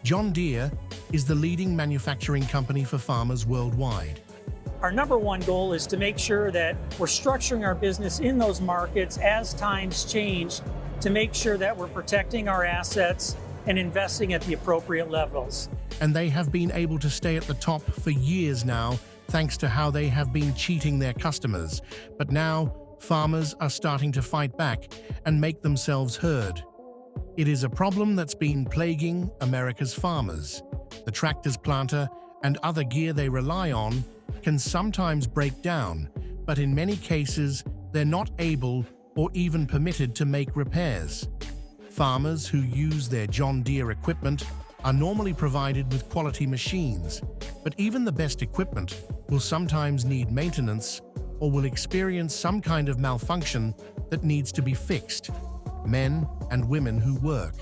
John Deere is the leading manufacturing company for farmers worldwide. Our number one goal is to make sure that we're structuring our business in those markets as times change to make sure that we're protecting our assets and investing at the appropriate levels. And they have been able to stay at the top for years now, thanks to how they have been cheating their customers. But now, farmers are starting to fight back and make themselves heard. It is a problem that's been plaguing America's farmers. The tractors, planter, and other gear they rely on can sometimes break down, but in many cases, they're not able or even permitted to make repairs. Farmers who use their John Deere equipment are normally provided with quality machines, but even the best equipment will sometimes need maintenance or will experience some kind of malfunction that needs to be fixed. Men and women who work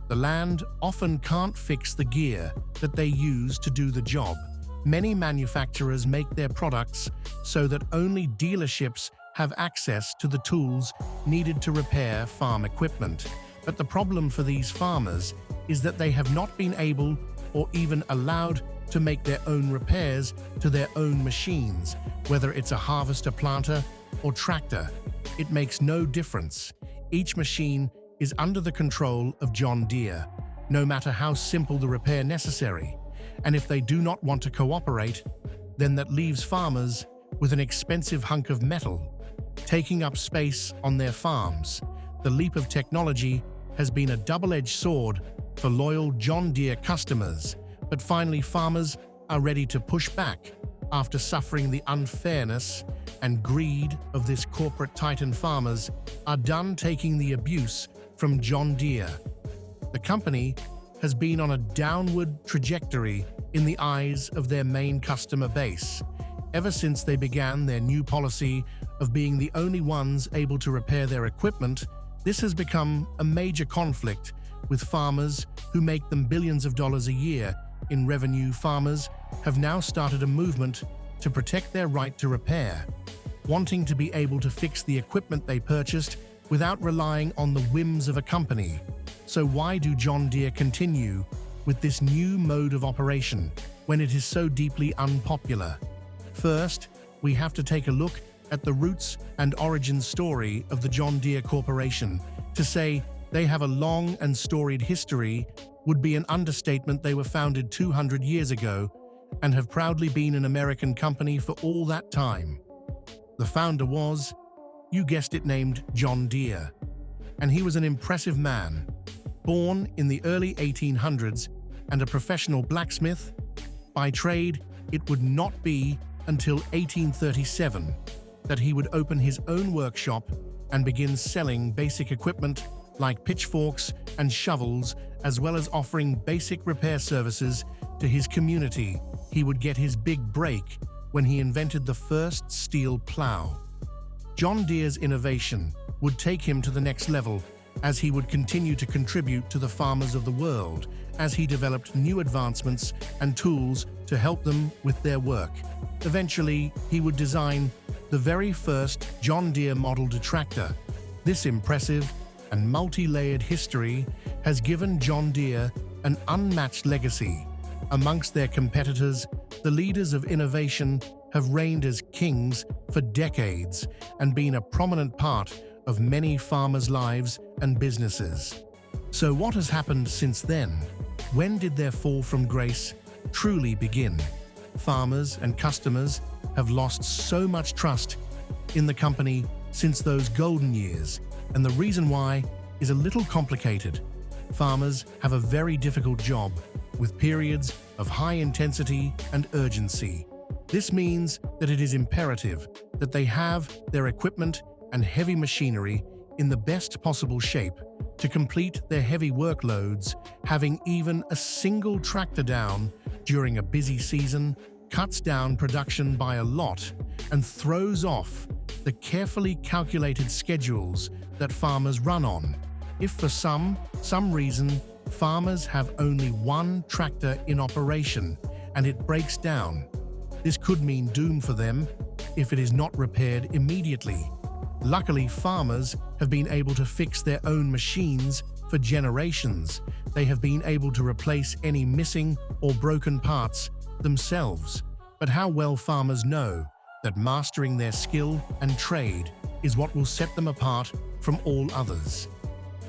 the land often can't fix the gear that they use to do the job. Many manufacturers make their products so that only dealerships have access to the tools needed to repair farm equipment. But the problem for these farmers is that they have not been able or even allowed to make their own repairs to their own machines, whether it's a harvester, planter, or tractor. It makes no difference. Each machine is under the control of John Deere, no matter how simple the repair necessary. And if they do not want to cooperate, then that leaves farmers with an expensive hunk of metal, taking up space on their farms. The leap of technology has been a double-edged sword for loyal John Deere customers, but finally farmers are ready to push back after suffering the unfairness and greed of this corporate titan. Farmers are done taking the abuse from John Deere. The company has been on a downward trajectory in the eyes of their main customer base. Ever since they began their new policy of being the only ones able to repair their equipment, this has become a major conflict with farmers who make them billions of dollars a year in revenue. Farmers have now started a movement to protect their right to repair, wanting to be able to fix the equipment they purchased without relying on the whims of a company. So why do John Deere continue with this new mode of operation when it is so deeply unpopular? First, we have to take a look at the roots and origin story of the John Deere Corporation. To say they have a long and storied history would be an understatement. They were founded 200 years ago and have proudly been an American company for all that time. The founder was, you guessed it, named John Deere, and he was an impressive man. Born in the early 1800s and a professional blacksmith by trade, it would not be until 1837 that he would open his own workshop and begin selling basic equipment like pitchforks and shovels, as well as offering basic repair services to his community. He would get his big break when he invented the first steel plow. John Deere's innovation would take him to the next level as he would continue to contribute to the farmers of the world as he developed new advancements and tools to help them with their work. Eventually, he would design the very first John Deere model tractor. This impressive and multi-layered history has given John Deere an unmatched legacy. Amongst their competitors, the leaders of innovation have reigned as kings for decades and been a prominent part of many farmers' lives and businesses. So what has happened since then? When did their fall from grace truly begin? Farmers and customers have lost so much trust in the company since those golden years, and the reason why is a little complicated. Farmers have a very difficult job with periods of high intensity and urgency. This means that it is imperative that they have their equipment and heavy machinery in the best possible shape to complete their heavy workloads. Having even a single tractor down during a busy season cuts down production by a lot and throws off the carefully calculated schedules that farmers run on. If for some reason farmers have only one tractor in operation and it breaks down, this could mean doom for them if it is not repaired immediately. Luckily, farmers have been able to fix their own machines For generations, they have been able to replace any missing or broken parts themselves. But how well farmers know that mastering their skill and trade is what will set them apart from all others.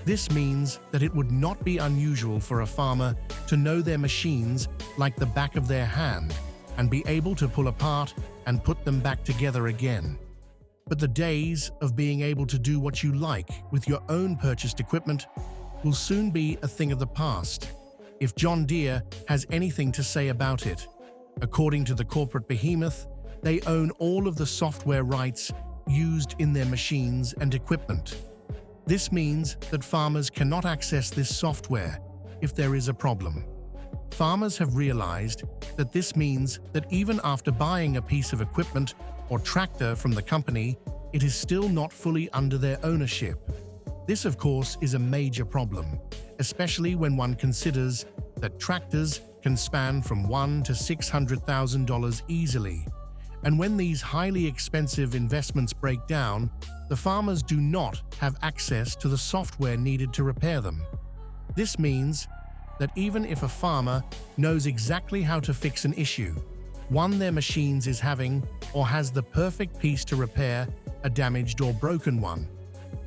This means that it would not be unusual for a farmer to know their machines like the back of their hand and be able to pull apart and put them back together again. But the days of being able to do what you like with your own purchased equipment will soon be a thing of the past, if John Deere has anything to say about it. According to the corporate behemoth, they own all of the software rights used in their machines and equipment. This means that farmers cannot access this software if there is a problem. Farmers have realized that this means that even after buying a piece of equipment or tractor from the company, it is still not fully under their ownership. This, of course, is a major problem, especially when one considers that tractors can span from $1,000 to $600,000 easily. And when these highly expensive investments break down, the farmers do not have access to the software needed to repair them. This means that even if a farmer knows exactly how to fix an issue, one their machines is having, or has the perfect piece to repair a damaged or broken one,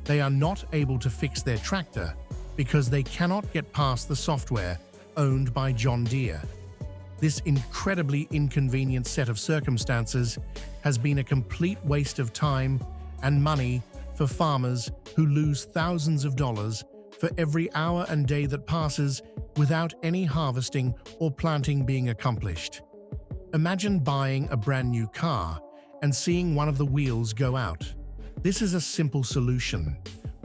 they are not able to fix their tractor because they cannot get past the software owned by John Deere. This incredibly inconvenient set of circumstances has been a complete waste of time and money for farmers who lose thousands of dollars for every hour and day that passes without any harvesting or planting being accomplished. Imagine buying a brand new car and seeing one of the wheels go out. This is a simple solution.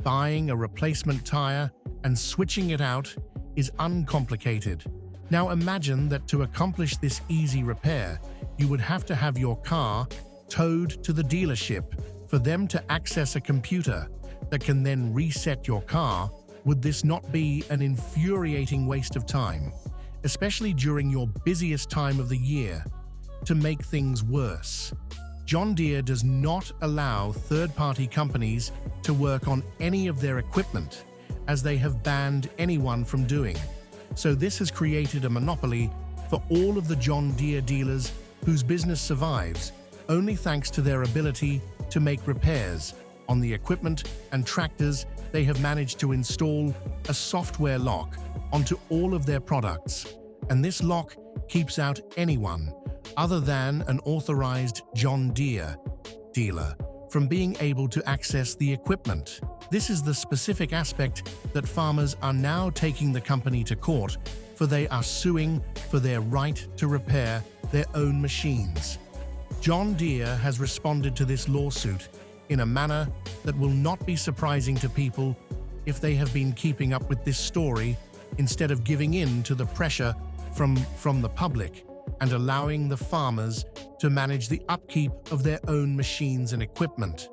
Buying a replacement tire and switching it out is uncomplicated. Now imagine that to accomplish this easy repair, you would have to have your car towed to the dealership for them to access a computer that can then reset your car. Would this not be an infuriating waste of time, especially during your busiest time of the year? To make things worse, John Deere does not allow third-party companies to work on any of their equipment, as they have banned anyone from doing. So this has created a monopoly for all of the John Deere dealers whose business survives only thanks to their ability to make repairs on the equipment and tractors. They have managed to install a software lock onto all of their products, and this lock keeps out anyone other than an authorized John Deere dealer from being able to access the equipment. This is the specific aspect that farmers are now taking the company to court, for they are suing for their right to repair their own machines. John Deere has responded to this lawsuit in a manner that will not be surprising to people if they have been keeping up with this story instead of giving in to the pressure from the public and allowing the farmers to manage the upkeep of their own machines and equipment.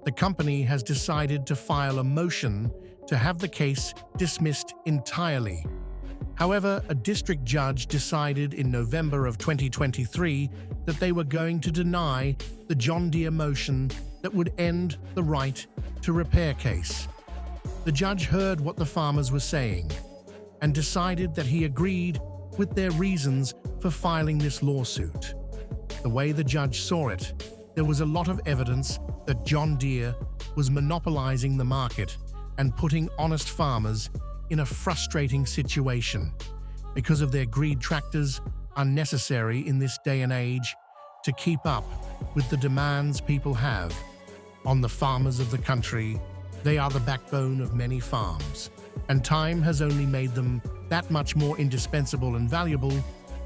The company has decided to file a motion to have the case dismissed entirely. However, a district judge decided in November of 2023 that they were going to deny the John Deere motion that would end the right to repair case. The judge heard what the farmers were saying and decided that he agreed with their reasons for filing this lawsuit. The way the judge saw it, there was a lot of evidence that John Deere was monopolizing the market and putting honest farmers in a frustrating situation. Because of their greed, tractors are necessary in this day and age to keep up with the demands people have on the farmers of the country. They are the backbone of many farms, and time has only made them that much more indispensable and valuable,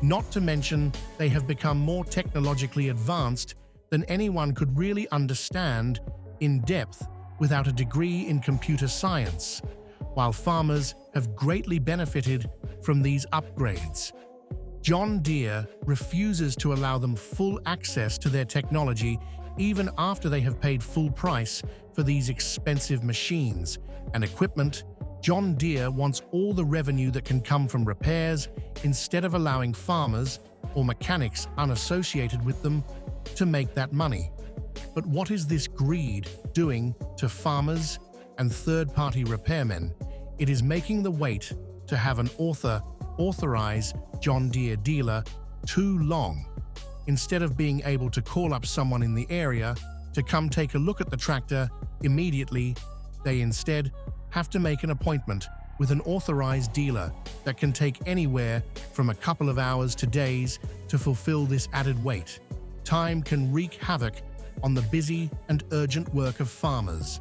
not to mention they have become more technologically advanced than anyone could really understand in depth without a degree in computer science, while farmers have greatly benefited from these upgrades. John Deere refuses to allow them full access to their technology even after they have paid full price for these expensive machines and equipment. John Deere wants all the revenue that can come from repairs instead of allowing farmers or mechanics unassociated with them to make that money. But what is this greed doing to farmers and third-party repairmen It is making the wait to have an authorized John Deere dealer too long. Instead of being able to call up someone in the area to come take a look at the tractor immediately, they instead have to make an appointment with an authorized dealer that can take anywhere from a couple of hours to days to fulfill this added wait. Time can wreak havoc on the busy and urgent work of farmers,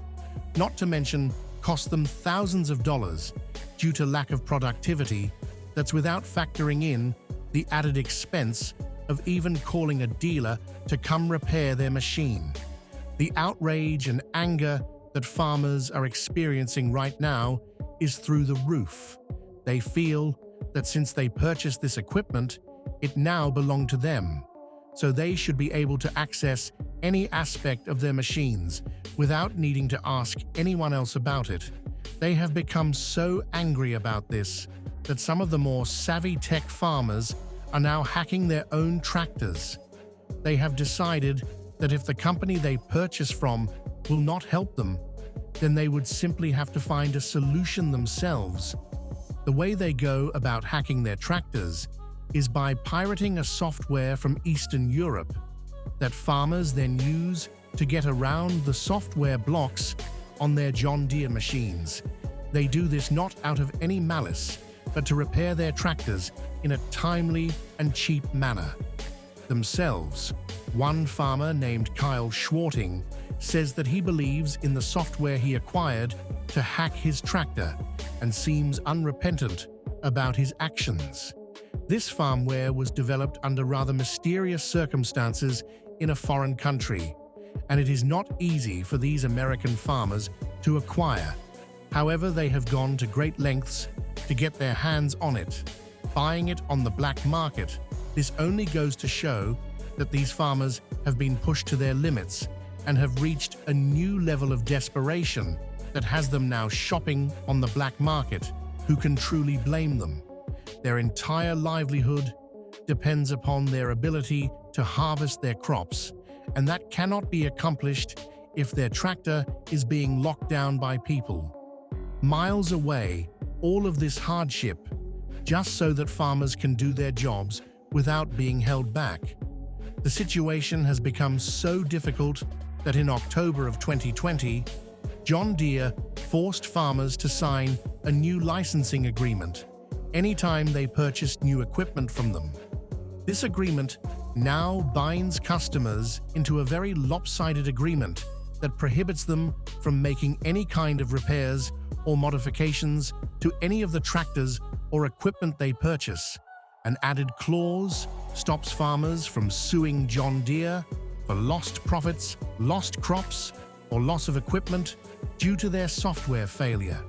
not to mention cost them thousands of dollars due to lack of productivity. That's without factoring in the added expense of even calling a dealer to come repair their machine. The outrage and anger that farmers are experiencing right now is through the roof. They feel that since they purchased this equipment, it now belonged to them, so they should be able to access any aspect of their machines without needing to ask anyone else about it. They have become so angry about this that some of the more savvy tech farmers are now hacking their own tractors. They have decided that if the company they purchase from will not help them, then they would simply have to find a solution themselves. The way they go about hacking their tractors is by pirating a software from Eastern Europe that farmers then use to get around the software blocks on their John Deere machines. They do this not out of any malice, but to repair their tractors in a timely and cheap manner. Themselves, one farmer named Kyle Schwarting says that he believes in the software he acquired to hack his tractor and seems unrepentant about his actions. This firmware was developed under rather mysterious circumstances in a foreign country, and it is not easy for these American farmers to acquire. However, they have gone to great lengths to get their hands on it, buying it on the black market. This only goes to show that these farmers have been pushed to their limits and have reached a new level of desperation that has them now shopping on the black market. Who can truly blame them? Their entire livelihood depends upon their ability to harvest their crops, and that cannot be accomplished if their tractor is being locked down by people. Miles away, all of this hardship, just so that farmers can do their jobs without being held back. The situation has become so difficult that in October of 2020, John Deere forced farmers to sign a new licensing agreement anytime they purchased new equipment from them. This agreement now binds customers into a very lopsided agreement that prohibits them from making any kind of repairs or modifications to any of the tractors or equipment they purchase. An added clause stops farmers from suing John Deere for lost profits, lost crops, or loss of equipment due to their software failure.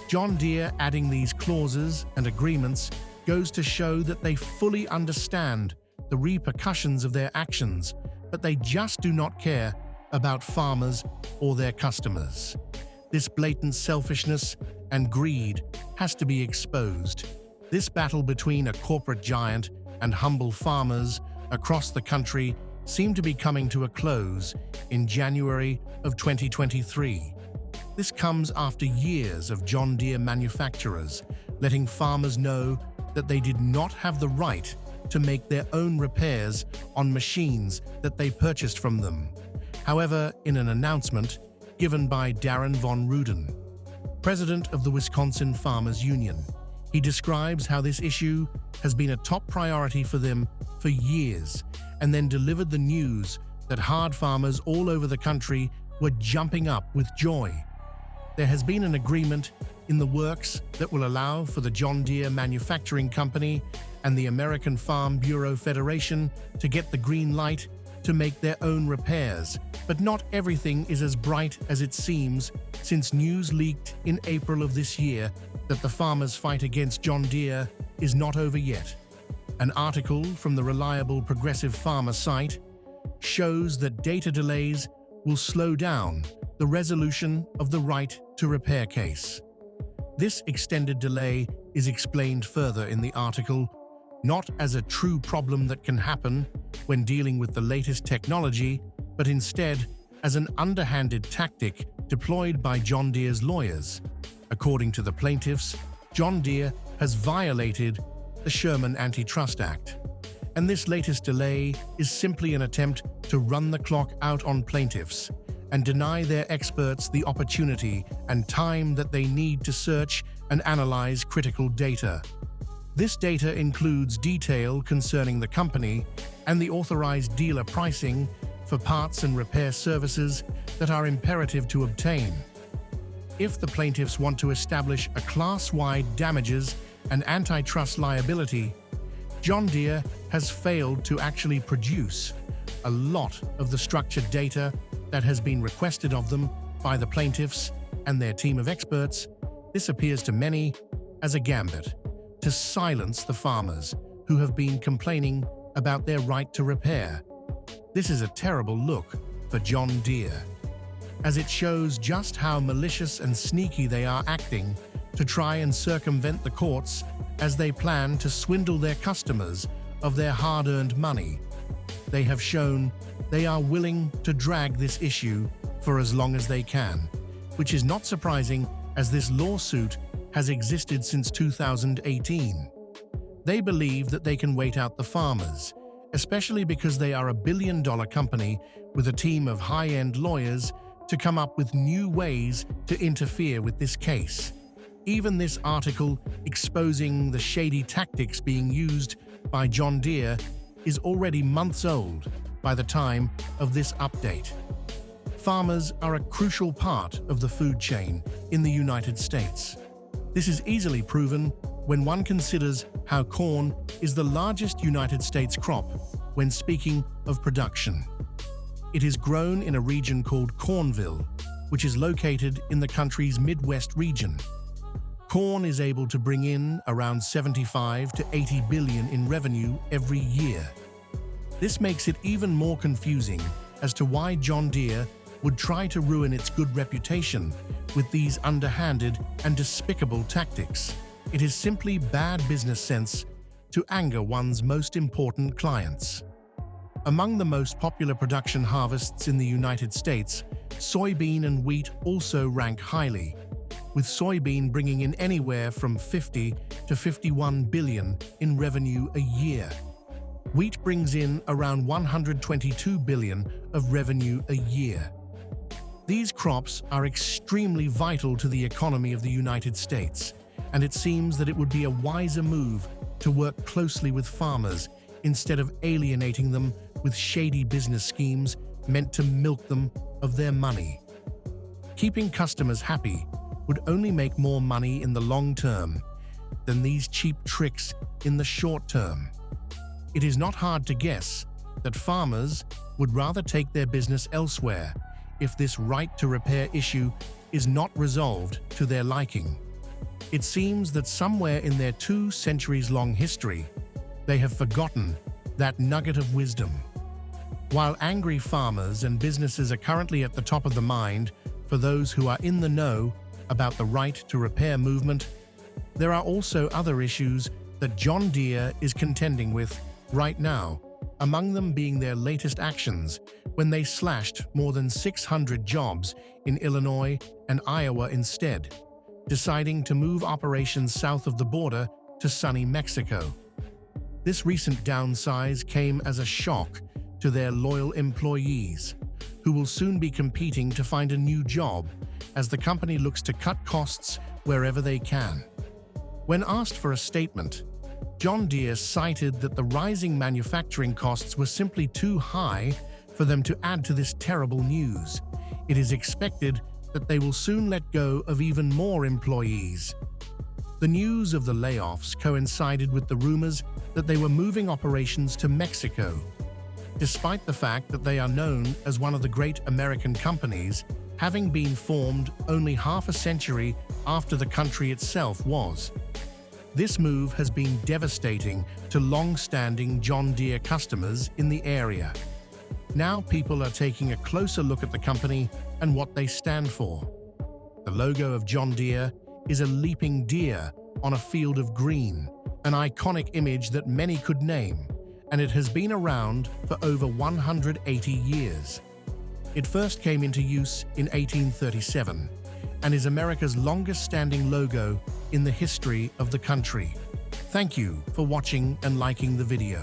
John Deere adding these clauses and agreements goes to show that they fully understand the repercussions of their actions, but they just do not care about farmers or their customers. This blatant selfishness and greed has to be exposed. This battle between a corporate giant and humble farmers across the country seemed to be coming to a close in January of 2023. This comes after years of John Deere manufacturers letting farmers know that they did not have the right to make their own repairs on machines that they purchased from them. However, in an announcement given by Darren von Ruden, president of the Wisconsin Farmers Union, he describes how this issue has been a top priority for them for years, and then delivered the news that hard farmers all over the country were jumping up with joy. There has been an agreement in the works that will allow for the John Deere Manufacturing Company and the American Farm Bureau Federation to get the green light to make their own repairs. But not everything is as bright as it seems, since news leaked in April of this year that the farmers' fight against John Deere is not over yet. An article from the reliable Progressive Farmer site shows that data delays will slow down the resolution of the right to repair case. This extended delay is explained further in the article, not as a true problem that can happen when dealing with the latest technology, but instead as an underhanded tactic deployed by John Deere's lawyers. According to the plaintiffs, John Deere has violated the Sherman Antitrust Act, and this latest delay is simply an attempt to run the clock out on plaintiffs and deny their experts the opportunity and time that they need to search and analyze critical data. This data includes detail concerning the company and the authorized dealer pricing for parts and repair services that are imperative to obtain. If the plaintiffs want to establish a class-wide damages and antitrust liability, John Deere has failed to actually produce a lot of the structured data that has been requested of them by the plaintiffs and their team of experts. This appears to many as a gambit to silence the farmers who have been complaining about their right to repair. This is a terrible look for John Deere, as it shows just how malicious and sneaky they are acting to try and circumvent the courts as they plan to swindle their customers of their hard-earned money. They have shown they are willing to drag this issue for as long as they can, which is not surprising as this lawsuit has existed since 2018. They believe that they can wait out the farmers, especially because they are a billion-dollar company with a team of high-end lawyers to come up with new ways to interfere with this case. Even this article exposing the shady tactics being used by John Deere is already months old by the time of this update. Farmers are a crucial part of the food chain in the United States. This is easily proven when one considers how corn is the largest United States crop when speaking of production. It is grown in a region called Cornville, which is located in the country's Midwest region. Corn is able to bring in around 75 to 80 billion in revenue every year. This makes it even more confusing as to why John Deere would try to ruin its good reputation with these underhanded and despicable tactics. It is simply bad business sense to anger one's most important clients. Among the most popular production harvests in the United States, soybean and wheat also rank highly, with soybean bringing in anywhere from 50 to 51 billion in revenue a year. Wheat brings in around 122 billion of revenue a year. These crops are extremely vital to the economy of the United States, and it seems that it would be a wiser move to work closely with farmers instead of alienating them with shady business schemes meant to milk them of their money. Keeping customers happy would only make more money in the long term than these cheap tricks in the short term. It is not hard to guess that farmers would rather take their business elsewhere if this right to repair issue is not resolved to their liking. It seems that somewhere in their 2-centuries-long history, they have forgotten that nugget of wisdom. While angry farmers and businesses are currently at the top of the mind for those who are in the know about the right to repair movement, there are also other issues that John Deere is contending with right now, among them being their latest actions when they slashed more than 600 jobs in Illinois and Iowa instead, deciding to move operations south of the border to sunny Mexico. This recent downsize came as a shock to their loyal employees, who will soon be competing to find a new job as the company looks to cut costs wherever they can. When asked for a statement, John Deere cited that the rising manufacturing costs were simply too high for them to add to this terrible news. It is expected that they will soon let go of even more employees. The news of the layoffs coincided with the rumors that they were moving operations to Mexico. Despite the fact that they are known as one of the great American companies, having been formed only half a century after the country itself was. This move has been devastating to long-standing John Deere customers in the area. Now people are taking a closer look at the company and what they stand for. The logo of John Deere is a leaping deer on a field of green, an iconic image that many could name, and it has been around for over 180 years. It first came into use in 1837 and is America's longest-standing logo in the history of the country. Thank you for watching and liking the video.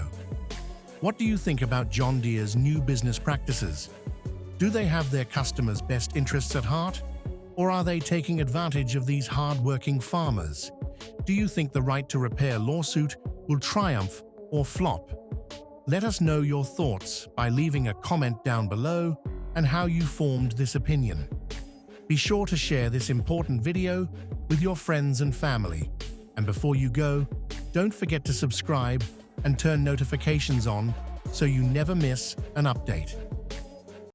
What do you think about John Deere's new business practices? Do they have their customers' best interests at heart? Or are they taking advantage of these hard-working farmers? Do you think the right to repair lawsuit will triumph or flop? Let us know your thoughts by leaving a comment down below and how you formed this opinion. Be sure to share this important video with your friends and family. And before you go, don't forget to subscribe and turn notifications on so you never miss an update.